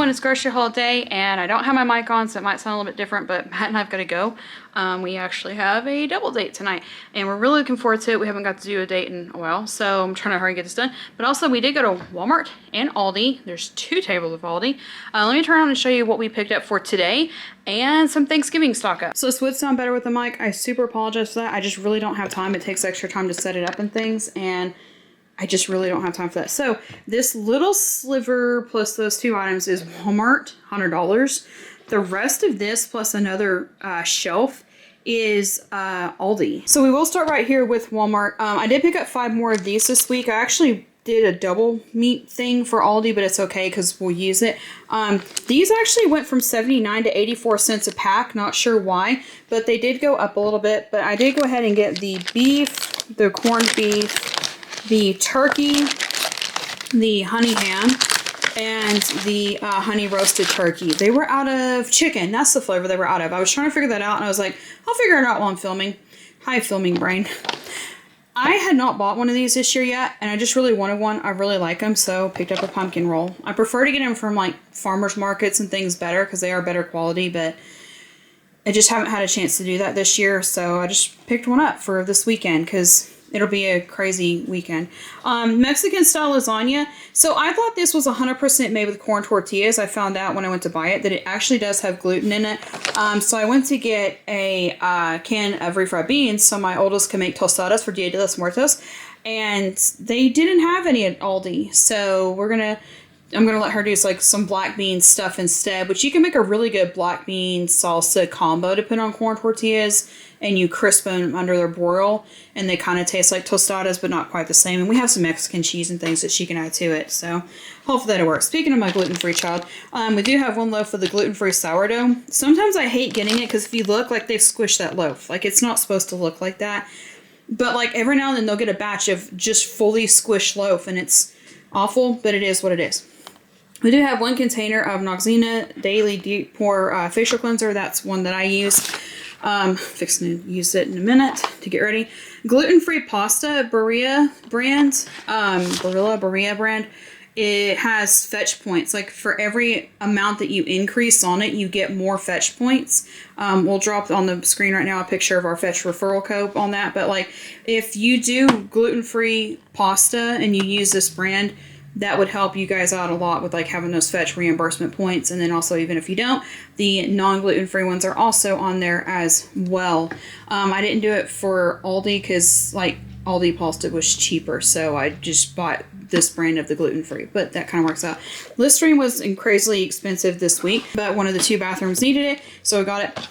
everyone, it's grocery haul day, and I don't have my mic on, so it might sound a little bit different, but Matt and I've got to go. We actually have a double date tonight, and we're really looking forward to it. We haven't got to do a date in a while, so I'm trying to hurry and get this done. But also, we did go to Walmart and Aldi. There's 2 tables of Aldi. Let me turn around and show you what we picked up for today, and some Thanksgiving stock up. So this would sound better with the mic. I super apologize for that. I just really don't have time. It takes extra time to set it up and things, and I just really don't have time for that. So this little sliver plus those 2 items is Walmart, $100. The rest of this plus another shelf is Aldi. So we will start right here with Walmart. I did pick up 5 more of these this week. I actually did a double meat thing for Aldi, but it's okay because we'll use it. These actually went from 79 to 84 cents a pack. Not sure why, but they did go up a little bit. But I did go ahead and get the beef, the corned beef, the turkey, the honey ham, and the honey roasted turkey. They were out of chicken. That's the flavor they were out of. I was trying to figure that out, and I was like, I'll figure it out while I'm filming. Hi, filming brain. I had not bought one of these this year yet, and I just really wanted one. I really like them, so picked up a pumpkin roll. I prefer to get them from like farmers markets and things better because they are better quality, but I just haven't had a chance to do that this year, so I just picked one up for this weekend because it'll be a crazy weekend. Mexican style lasagna. So I thought this was 100% made with corn tortillas. I found out when I went to buy it that it actually does have gluten in it. So I went to get a can of refried beans so my oldest can make tostadas for Dia de los Muertos. And they didn't have any at Aldi. So I'm going to let her do like some black bean stuff instead, which you can make a really good black bean salsa combo to put on corn tortillas, and you crisp them under their broil, and they kind of taste like tostadas, but not quite the same. And we have some Mexican cheese and things that she can add to it, so hopefully that'll work. Speaking of my gluten-free child, we do have 1 loaf of the gluten-free sourdough. Sometimes I hate getting it because if you look, like they've squished that loaf. Like it's not supposed to look like that. But like every now and then they'll get a batch of just fully squished loaf, and it's awful, but it is what it is. We do have 1 container of Noxzema Daily Deep Pore Facial Cleanser. That's one that I use. Fixing to use it in a minute to get ready. Gluten-free pasta, Barilla brand. Barilla brand. It has fetch points. Like for every amount that you increase on it, you get more fetch points. We'll drop on the screen right now a picture of our fetch referral code on that. But like if you do gluten-free pasta and you use this brand, that would help you guys out a lot with like having those fetch reimbursement points. And then also, even if you don't, the non-gluten-free ones are also on there as well. I didn't do it for Aldi because like Aldi pasta was cheaper. So I just bought this brand of the gluten-free, but that kind of works out. Listerine was crazily expensive this week, but one of the 2 bathrooms needed it. So I got it.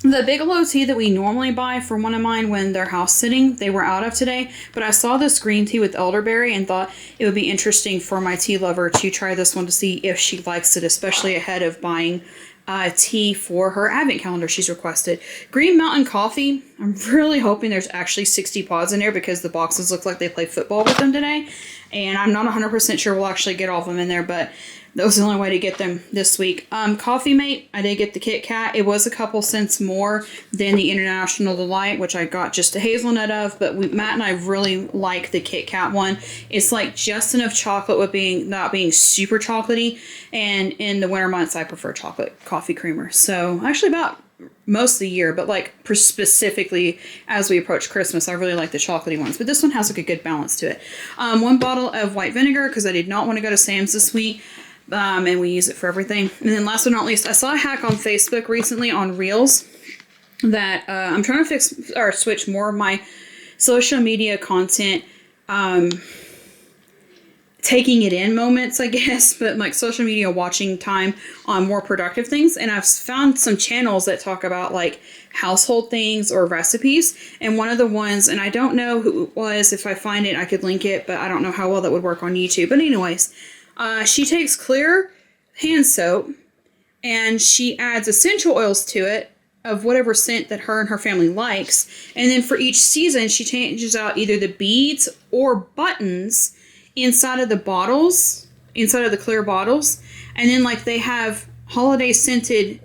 The Bigelow tea that we normally buy for one of mine when they're house sitting, they were out of today. But I saw this green tea with elderberry and thought it would be interesting for my tea lover to try this one to see if she likes it, especially ahead of buying tea for her advent calendar she's requested. Green Mountain Coffee. I'm really hoping there's actually 60 pods in there because the boxes look like they played football with them today. And I'm not 100% sure we'll actually get all of them in there, but that was the only way to get them this week. Coffee Mate, I did get the Kit Kat. It was a couple cents more than the International Delight, which I got just a hazelnut of, but Matt and I really like the Kit Kat one. It's like just enough chocolate with not being super chocolatey, and in the winter months I prefer chocolate coffee creamer. So actually about most of the year, but like specifically as we approach Christmas, I really like the chocolatey ones, but this one has like a good balance to it. 1 bottle of white vinegar because I did not want to go to Sam's this week. And we use it for everything. And then last but not least, I saw a hack on Facebook recently on Reels that I'm trying to switch more of my social media content, taking it in moments, I guess, but like social media watching time on more productive things. And I've found some channels that talk about like household things or recipes. And one of the ones, and I don't know who it was, if I find it, I could link it, but I don't know how well that would work on YouTube. But anyways, she takes clear hand soap and she adds essential oils to it of whatever scent that her and her family likes. And then for each season, she changes out either the beads or buttons inside of the bottles, inside of the clear bottles. And then like they have holiday scented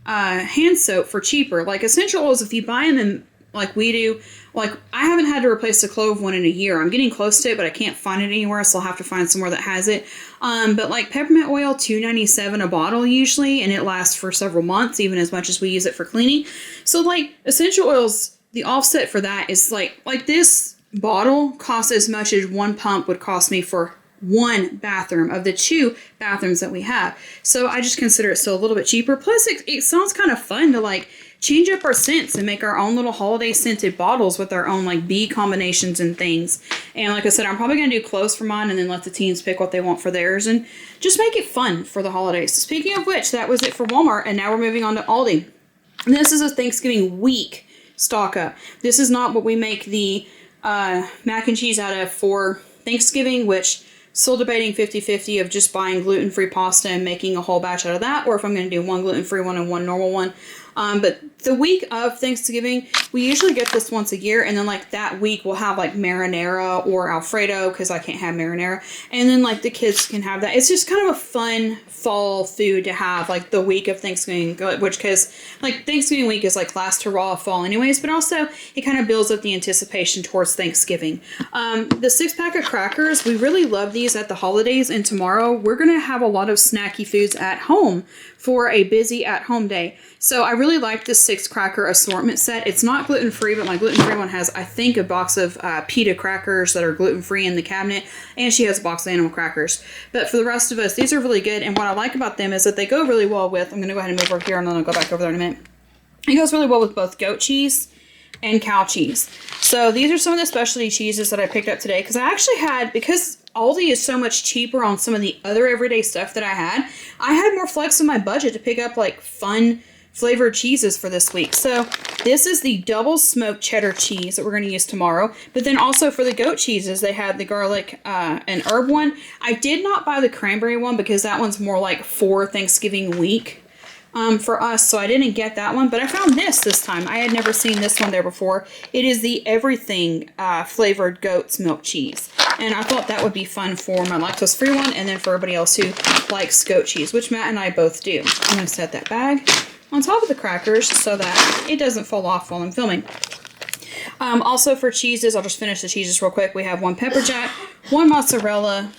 hand soap for cheaper. Like essential oils, if you buy them in like we do like, I haven't had to replace the clove one in a year. I'm getting close to it, but I can't find it anywhere, so I'll have to find somewhere that has it. But like peppermint oil, $2.97 a bottle usually, and it lasts for several months, even as much as we use it for cleaning. So like essential oils, the offset for that is like this bottle costs as much as one pump would cost me for one bathroom of the 2 bathrooms that we have. So I just consider it still a little bit cheaper. Plus it sounds kind of fun to like change up our scents and make our own little holiday scented bottles with our own like bee combinations and things. And like I said, I'm probably going to do cloves for mine and then let the teens pick what they want for theirs and just make it fun for the holidays. Speaking of which, that was it for Walmart, and now we're moving on to Aldi. And this is a Thanksgiving week stock up. This is not what we make the mac and cheese out of for Thanksgiving, which still debating 50-50 of just buying gluten-free pasta and making a whole batch out of that, or if I'm going to do one gluten-free one and one normal one. But the week of Thanksgiving, we usually get this once a year, and then like that week we'll have like marinara or Alfredo, because I can't have marinara, and then like the kids can have that. It's just kind of a fun fall food to have like the week of Thanksgiving, which, because like Thanksgiving week is like last hurrah of fall anyways, but also it kind of builds up the anticipation towards Thanksgiving. The 6-pack of crackers, we really love these at the holidays, and tomorrow we're going to have a lot of snacky foods at home for a busy at-home day. So I really like this 6-cracker assortment set. It's not gluten-free, but my gluten-free one has, I think, a box of pita crackers that are gluten-free in the cabinet, and she has a box of animal crackers. But for the rest of us, these are really good, and what I like about them is that they go really well with, I'm going to go ahead and move over here, and then I'll go back over there in a minute. It goes really well with both goat cheese and cow cheese. So these are some of the specialty cheeses that I picked up today, because I actually had, because Aldi is so much cheaper on some of the other everyday stuff that I had more flex in my budget to pick up like fun flavored cheeses for this week. So this is the double smoked cheddar cheese that we're going to use tomorrow. But then also for the goat cheeses, they had the garlic and herb one. I did not buy the cranberry one because that one's more like for Thanksgiving week for us, so I didn't get that one, but I found this time. I had never seen this one there before. It is the everything flavored goat's milk cheese, and I thought that would be fun for my lactose-free one, and then for everybody else who likes goat cheese, which Matt and I both do. I'm going to set that bag on top of the crackers so that it doesn't fall off while I'm filming. Also for cheeses, I'll just finish the cheeses real quick. We have 1 pepper jack, 1 mozzarella,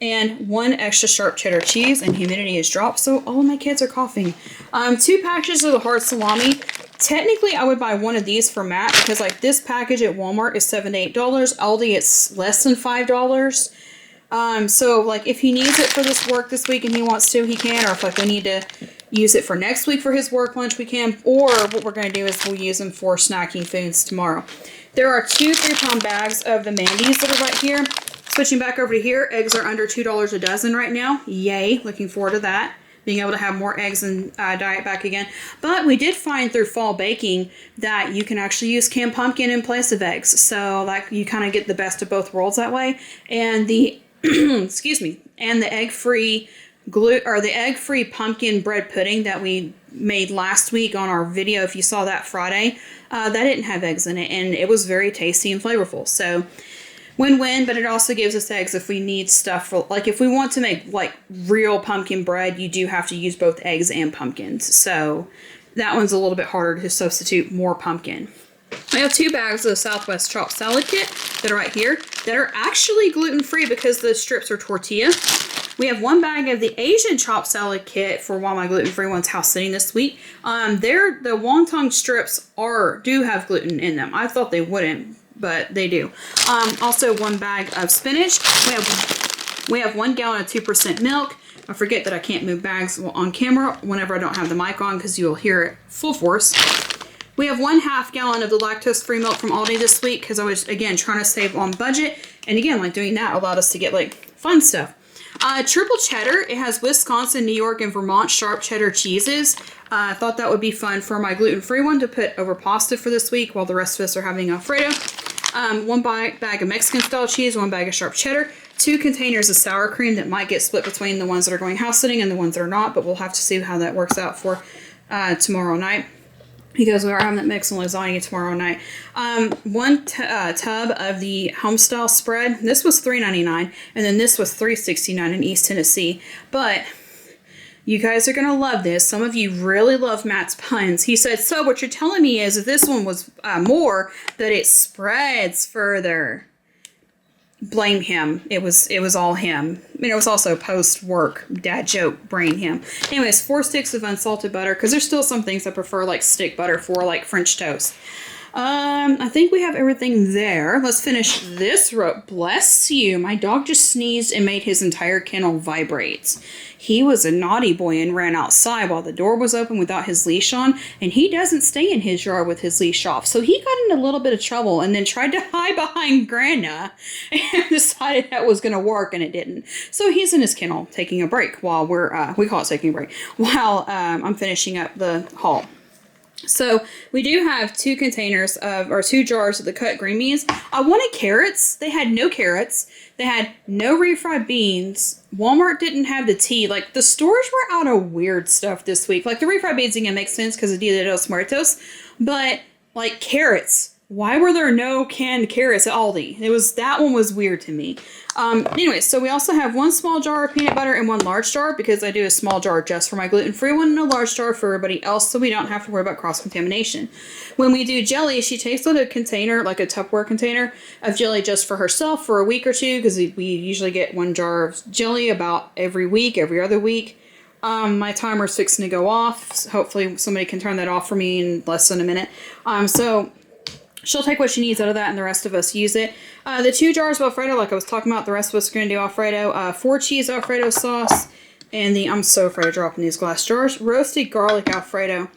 and 1 extra sharp cheddar cheese, and humidity is dropped, so all of my kids are coughing. 2 packages of the hard salami. Technically, I would buy one of these for Matt, because like this package at Walmart is $7 to $8. Aldi, it's less than $5. So like if he needs it for this work this week and he wants to, he can, or if like we need to use it for next week for his work lunch, we can, or what we're going to do is we'll use them for snacking foods tomorrow. There are 2 3-pound bags of the Mandy's that are right here. Switching back over to here, eggs are under $2 a dozen right now. Yay, looking forward to that. Being able to have more eggs and diet back again. But we did find through fall baking that you can actually use canned pumpkin in place of eggs. So like you kind of get the best of both worlds that way. And the excuse me, and the egg-free the egg-free pumpkin bread pudding that we made last week on our video, if you saw that Friday, that didn't have eggs in it, and it was very tasty and flavorful. So win-win, but it also gives us eggs if we need stuff for, like if we want to make like real pumpkin bread, you do have to use both eggs and pumpkins. So that one's a little bit harder to substitute more pumpkin. I have 2 bags of the Southwest chopped salad kit that are right here that are actually gluten-free because the strips are tortilla. We have 1 bag of the Asian chopped salad kit for while my gluten-free one's house sitting this week. The wonton strips do have gluten in them. I thought they wouldn't, but they do. Also 1 bag of spinach. We have 1 gallon of 2% milk. I forget that I can't move bags on camera whenever I don't have the mic on because you'll hear it full force. We have 1/2 gallon of the lactose-free milk from Aldi this week because I was, again, trying to save on budget. And again, like doing that allowed us to get like fun stuff. Triple cheddar. It has Wisconsin, New York, and Vermont sharp cheddar cheeses. I thought that would be fun for my gluten-free one to put over pasta for this week while the rest of us are having Alfredo. 1 bag of Mexican-style cheese, 1 bag of sharp cheddar, 2 containers of sour cream that might get split between the ones that are going house sitting and the ones that are not, but we'll have to see how that works out for tomorrow night, because we are having that mix and lasagna tomorrow night. 1 tub of the Homestyle spread. This was $3.99, and then this was $3.69 in East Tennessee. But You guys are going to love this. Some of you really love Matt's puns. He said, so what you're telling me is if this one was more, that it spreads further. Blame him. It was all him. I mean, it was also post-work dad joke, brain him. Anyways, 4 sticks of unsalted butter, because there's still some things I prefer, like stick butter for, like French toast. I think we have everything there. Let's finish this row. Bless you. My dog just sneezed and made his entire kennel vibrate. He was a naughty boy and ran outside while the door was open without his leash on, and he doesn't stay in his yard with his leash off. So he got in a little bit of trouble and then tried to hide behind Grandma and decided that was going to work, and it didn't. So he's in his kennel taking a break while we call it taking a break, while I'm finishing up the haul. So we do have 2 containers or 2 jars of the cut green beans. I wanted carrots. They had no carrots. They had no refried beans. Walmart didn't have the tea. Like, the stores were out of weird stuff this week. Like, the refried beans again makes sense because of Dia de los Muertos. But, like, carrots. Why were there no canned carrots at Aldi? That one was weird to me. Anyway, so we also have 1 small jar of peanut butter and 1 large jar, because I do a small jar just for my gluten-free one and a large jar for everybody else, so we don't have to worry about cross-contamination. When we do jelly, she takes out a container, like a Tupperware container, of jelly just for herself for a week or 2, because we usually get 1 jar of jelly about every week, every other week. My timer's fixing to go off. So hopefully somebody can turn that off for me in less than a minute. So she'll take what she needs out of that, and the rest of us use it. The 2 jars of Alfredo, like I was talking about, the rest of us are going to do Alfredo. 4 cheese Alfredo sauce, and I'm so afraid of dropping these glass jars, roasted garlic Alfredo.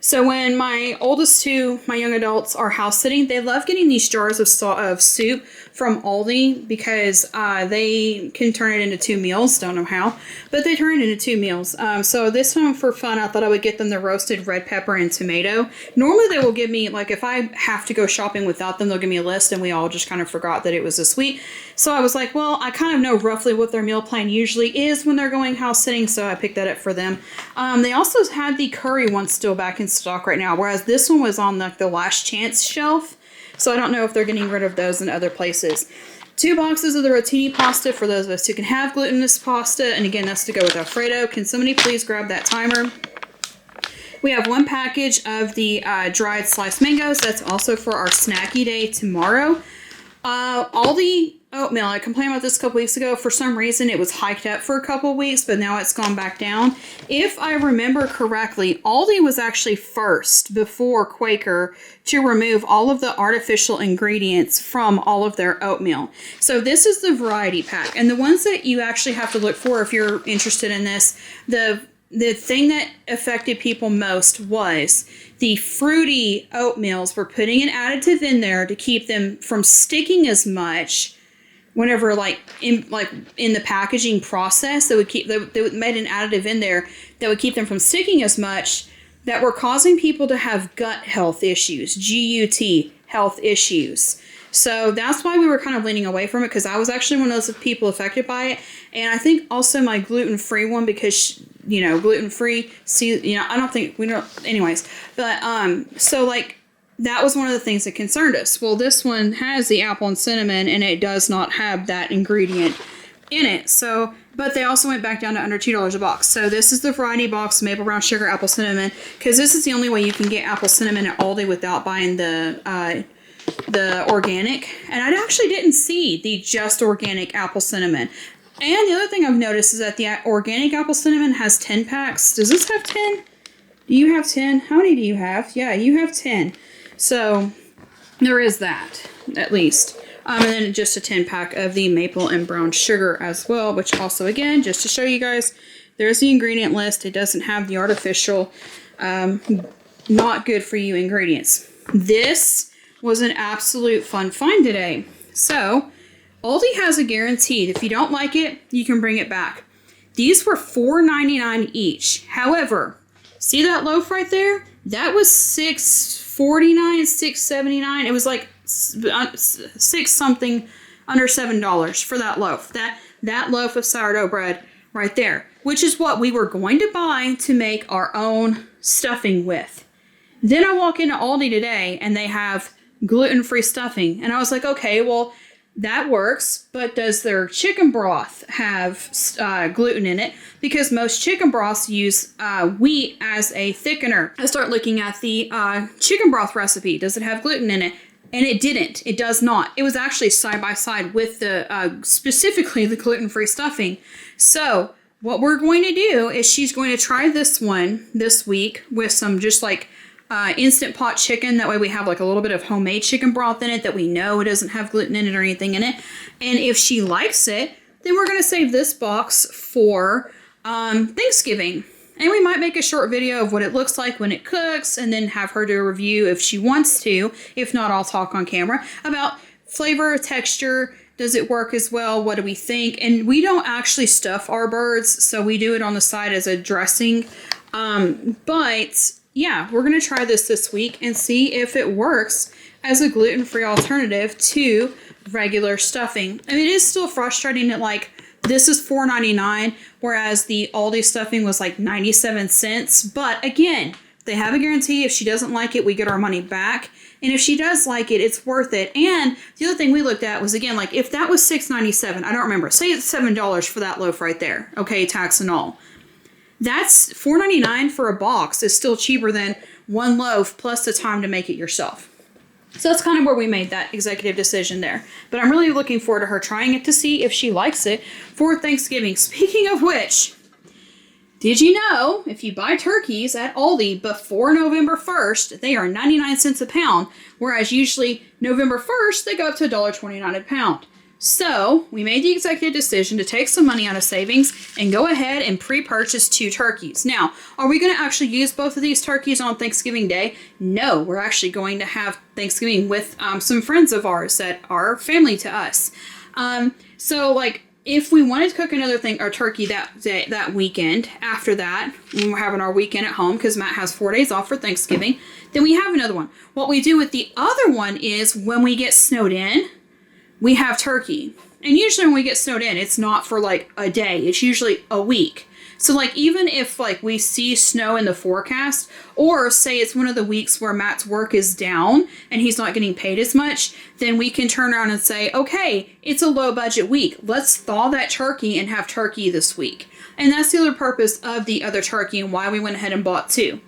So when my oldest 2, my young adults, are house sitting, they love getting these jars of soup from Aldi, because they can turn it into 2 meals. Don't know how, but they turn it into 2 meals. So this time for fun, I thought I would get them the roasted red pepper and tomato. Normally they will give me, like, if I have to go shopping without them, they'll give me a list, and we all just kind of forgot that it was this week. So I was like, well, I kind of know roughly what their meal plan usually is when they're going house sitting, so I picked that up for them. They also had the curry one still back in stock right now, whereas this one was on like the last chance shelf. So I don't know if they're getting rid of those in other places. 2 boxes of the rotini pasta for those of us who can have glutinous pasta. And again, that's to go with Alfredo. Can somebody please grab that timer? We have 1 package of the dried sliced mangoes. That's also for our snacky day tomorrow. Aldi oatmeal, I complained about this a couple weeks ago. For some reason, it was hiked up for a couple weeks, but now it's gone back down. If I remember correctly, Aldi was actually first before Quaker to remove all of the artificial ingredients from all of their oatmeal. So this is the variety pack. And the ones that you actually have to look for if you're interested in this, the thing that affected people most was the fruity oatmeals were putting an additive in there to keep them from sticking as much. Whenever in the packaging process, they made an additive in there that would keep them from sticking as much, that were causing people to have gut health issues, GUT health issues. So that's why we were kind of leaning away from it, because I was actually one of those people affected by it. And I think also my gluten-free one, because, gluten-free, I don't think, we don't, anyways. But, so like, that was one of the things that concerned us. Well, this one has the apple and cinnamon, and it does not have that ingredient in it. So, but they also went back down to under $2 a box. So this is the variety box, maple brown sugar, apple cinnamon, because this is the only way you can get apple cinnamon at Aldi without buying the organic. And I actually didn't see the just organic apple cinnamon. And the other thing I've noticed is that the organic apple cinnamon has 10 packs. Does this have 10? Do you have 10? How many do you have? Yeah, you have 10. So there is that, at least. And then just a 10 pack of the maple and brown sugar as well, which also, again, just to show you guys, there's the ingredient list. It doesn't have the artificial, not good for you ingredients. This was an absolute fun find today. So Aldi has a guaranteed, if you don't like it, you can bring it back. These were $4.99 each. However, see that loaf right there? That was $6.49, $6.79. It was like six something, under $7 for that loaf. That loaf of sourdough bread right there, which is what we were going to buy to make our own stuffing with. Then I walk into Aldi today and they have gluten-free stuffing. And I was like, okay, well, that works, but does their chicken broth have gluten in it? Because most chicken broths use wheat as a thickener. I start looking at the chicken broth recipe. Does it have gluten in it? And it didn't. It does not. It was actually side by side with the specifically the gluten-free stuffing. So what we're going to do is she's going to try this one this week with some just like Instant Pot chicken. That way we have like a little bit of homemade chicken broth in it that we know it doesn't have gluten in it or anything in it. And if she likes it, then we're going to save this box for Thanksgiving. And we might make a short video of what it looks like when it cooks and then have her do a review if she wants to. If not, I'll talk on camera about flavor, texture. Does it work as well? What do we think? And we don't actually stuff our birds, so we do it on the side as a dressing. But yeah, we're going to try this week and see if it works as a gluten-free alternative to regular stuffing. And it is still frustrating that like this is $4.99, whereas the Aldi stuffing was like 97 cents. But again, they have a guarantee. If she doesn't like it, we get our money back. And if she does like it, it's worth it. And the other thing we looked at was, again, like if that was $6.97, I don't remember. Say it's $7 for that loaf right there. Okay, tax and all. That's $4.99 for a box is still cheaper than one loaf plus the time to make it yourself. So that's kind of where we made that executive decision there. But I'm really looking forward to her trying it to see if she likes it for Thanksgiving. Speaking of which, did you know if you buy turkeys at Aldi before November 1st, they are 99 cents a pound, whereas usually November 1st, they go up to $1.29 a pound. So we made the executive decision to take some money out of savings and go ahead and pre-purchase 2 turkeys. Now, are we going to actually use both of these turkeys on Thanksgiving Day? No, we're actually going to have Thanksgiving with some friends of ours that are family to us. So like if we wanted to cook another thing or turkey that weekend, after that, when we're having our weekend at home, because Matt has 4 days off for Thanksgiving, then we have another one. What we do with the other one is when we get snowed in, we have turkey. And usually when we get snowed in, it's not for like a day. It's usually a week. So like even if like we see snow in the forecast, or say it's one of the weeks where Matt's work is down and he's not getting paid as much, then we can turn around and say, okay, it's a low budget week. Let's thaw that turkey and have turkey this week. And that's the other purpose of the other turkey and why we went ahead and bought 2.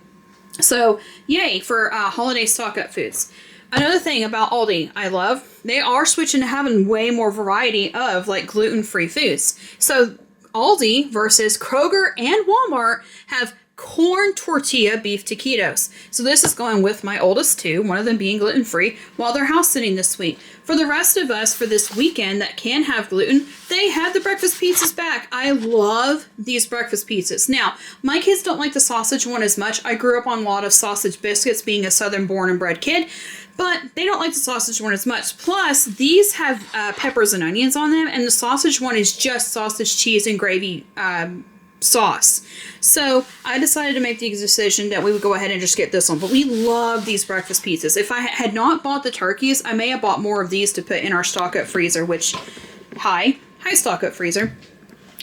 So yay for holiday stock up foods. Another thing about Aldi I love, they are switching to having way more variety of like gluten-free foods. So Aldi versus Kroger and Walmart have corn tortilla beef taquitos. So this is going with my oldest 2, one of them being gluten-free, while they're house sitting this week. For the rest of us for this weekend that can have gluten, they had the breakfast pizzas back. I love these breakfast pizzas. Now, my kids don't like the sausage one as much. I grew up on a lot of sausage biscuits being a southern born and bred kid, but they don't like the sausage one as much. Plus, these have peppers and onions on them, and the sausage one is just sausage, cheese, and gravy sauce. So I decided to make the decision that we would go ahead and just get this one. But we love these breakfast pizzas. If I had not bought the turkeys, I may have bought more of these to put in our stock up freezer, which, high stock up freezer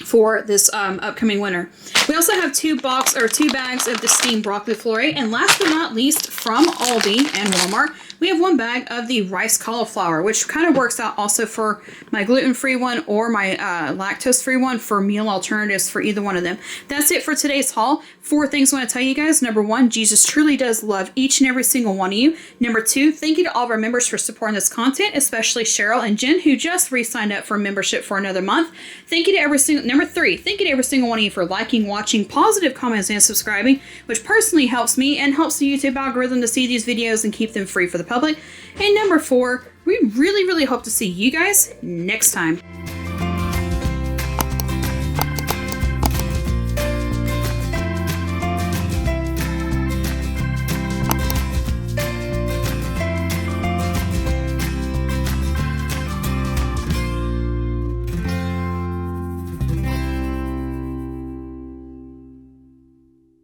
for this upcoming winter. We also have 2 bags of the steamed broccoli flurry, and last but not least, from Aldi and Walmart, we have 1 bag of the rice cauliflower, which kind of works out also for my gluten-free one or my lactose-free one for meal alternatives for either one of them. That's it for today's haul. 4 things I want to tell you guys. Number 1, Jesus truly does love each and every single one of you. Number 2, thank you to all of our members for supporting this content, especially Cheryl and Jen, who just re-signed up for membership for another month. Thank you to every single, number 3, thank you to every single one of you for liking, watching, positive comments, and subscribing, which personally helps me and helps the YouTube algorithm to see these videos and keep them free for the public. And number 4, we really hope to see you guys next time.